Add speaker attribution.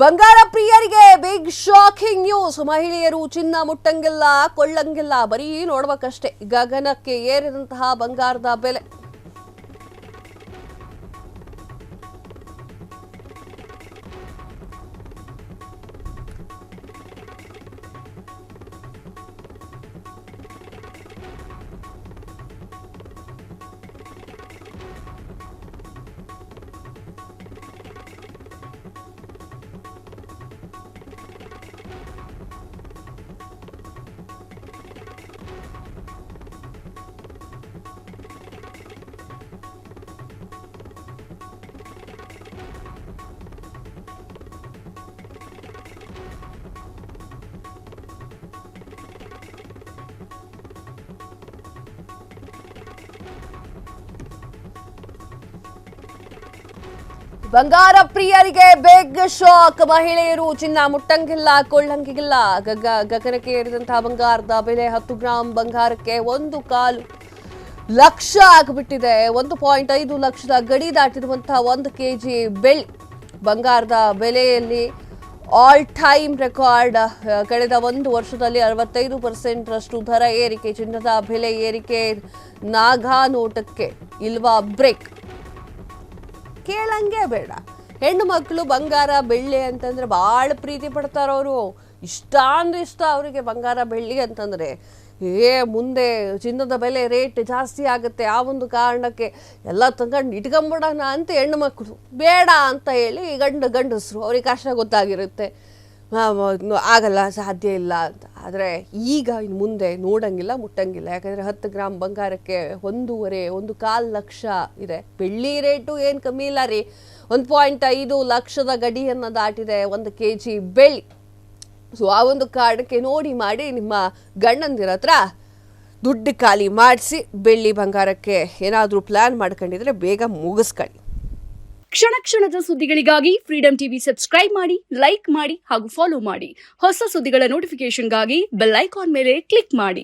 Speaker 1: ಬಂಗಾರ ಪ್ರಿಯರಿಗೆ big shocking news. ಮಹಿಳೆಯರು ಚಿನ್ನ ಮುಟ್ಟಂಗಿಲ್ಲ, ಕೊಳ್ಳಂಗಿಲ್ಲ, ಬರೀ ನೋಡ್ಬೇಕಷ್ಟೇ. ಗಗನಕ್ಕೆ ಏರಿದಂತಹ ಬಂಗಾರದ ಬೆಲೆ. ಬಂಗಾರ ಪ್ರಿಯರಿಗೆ ಬಿಗ್ ಶಾಕ್. ಮಹಿಳೆಯರು ಚಿನ್ನ ಮುಟ್ಟಂಗಿಲ್ಲ, ಕೊಳ್ಳಂಗಿಲ್ಲ. ಗಗನಕ್ಕೆ ಏರಿದಂತಹ ಬಂಗಾರದ ಬೆಲೆ 10 ಗ್ರಾಂ ಬಂಗಾರಕ್ಕೆ 1.25 ಲಕ್ಷ ಆಗಿಬಿಟ್ಟಿದೆ. 1.5 ಲಕ್ಷದ ಗಡಿ ದಾಟಿರುವಂತಹ 1 ಕೆಜಿ ಬೆಳ್ಳಿ ಬಂಗಾರದ ಬೆಲೆಯಲ್ಲಿ ಆಲ್ ಟೈಮ್ ರೆಕಾರ್ಡ್. ಕಳೆದ 1 ವರ್ಷದಲ್ಲಿ 65% ದರ ಏರಿಕೆ. ಚಿನ್ನದ ಬೆಲೆ ಏರಿಕೆ ನಾಗಾ ನೋಟಕ್ಕೆ ಇಲ್ವಾ ಬ್ರೇಕ್? ಕೇಳಂಗೆ ಬೇಡ. ಹೆಣ್ಣು ಮಕ್ಕಳು ಬಂಗಾರ ಬೆಳ್ಳಿ ಅಂತಂದ್ರೆ ಭಾಳ ಪ್ರೀತಿ ಪಡ್ತಾರ ಅವರು. ಇಷ್ಟ ಅಂದ್ರೆ ಇಷ್ಟ ಅವರಿಗೆ ಬಂಗಾರ ಬೆಳ್ಳಿ ಅಂತಂದ್ರೆ. ಮುಂದೆ ಚಿನ್ನದ ಬೆಲೆ ರೇಟ್ ಜಾಸ್ತಿ ಆಗುತ್ತೆ, ಆ ಒಂದು ಕಾರಣಕ್ಕೆ ಎಲ್ಲ ತಗೊಂಡು ಇಟ್ಕೊಂಬಿಡೋಣ ಅಂತ ಹೆಣ್ಣು ಮಕ್ಕಳು. ಬೇಡ ಅಂತ ಹೇಳಿ ಗಂಡಸರು ಅವ್ರಿಗೆ ಕಷ್ಟ ಗೊತ್ತಾಗಿರುತ್ತೆ, ಆಗಲ್ಲ, ಸಾಧ್ಯ ಇಲ್ಲ ಅಂತ. ಆದರೆ ಈಗ ಇನ್ನು ಮುಂದೆ ನೋಡಂಗಿಲ್ಲ, ಮುಟ್ಟಂಗಿಲ್ಲ. ಯಾಕಂದರೆ 10 ಗ್ರಾಂ ಬಂಗಾರಕ್ಕೆ 1.25 ಲಕ್ಷ ಇದೆ. ಬೆಳ್ಳಿ ರೇಟು ಏನು ಕಮ್ಮಿ ಇಲ್ಲ ರೀ. 1.5 ಲಕ್ಷದ ಗಡಿಯನ್ನು ದಾಟಿದೆ 1 ಕೆಜಿ ಬೆಳ್ಳಿ. ಸೊ ಆ ಒಂದು ಕಾರಣಕ್ಕೆ ನೋಡಿ ಮಾಡಿ ನಿಮ್ಮ ಗಂಡಂದಿರ ಹತ್ರ ದುಡ್ಡು ಖಾಲಿ ಮಾಡಿಸಿ ಬೆಳ್ಳಿ ಬಂಗಾರಕ್ಕೆ ಏನಾದರೂ ಪ್ಲ್ಯಾನ್ ಮಾಡ್ಕೊಂಡಿದ್ರೆ ಬೇಗ ಮುಗಿಸ್ಕೊಳ್ಳಿ.
Speaker 2: ಕ್ಷಣ ಕ್ಷಣದ ಸುದ್ದಿಗಳಿಗಾಗಿ ಫ್ರೀಡಂ ಟಿವಿ ಸಬ್ಸ್ಕ್ರೈಬ್ ಮಾಡಿ, ಲೈಕ್ ಮಾಡಿ ಹಾಗೂ ಫಾಲೋ ಮಾಡಿ. ಹೊಸ ಸುದ್ದಿಗಳ ನೋಟಿಫಿಕೇಶನ್ಗಾಗಿ ಬೆಲ್ ಐಕಾನ್ ಮೇಲೆ ಕ್ಲಿಕ್ ಮಾಡಿ.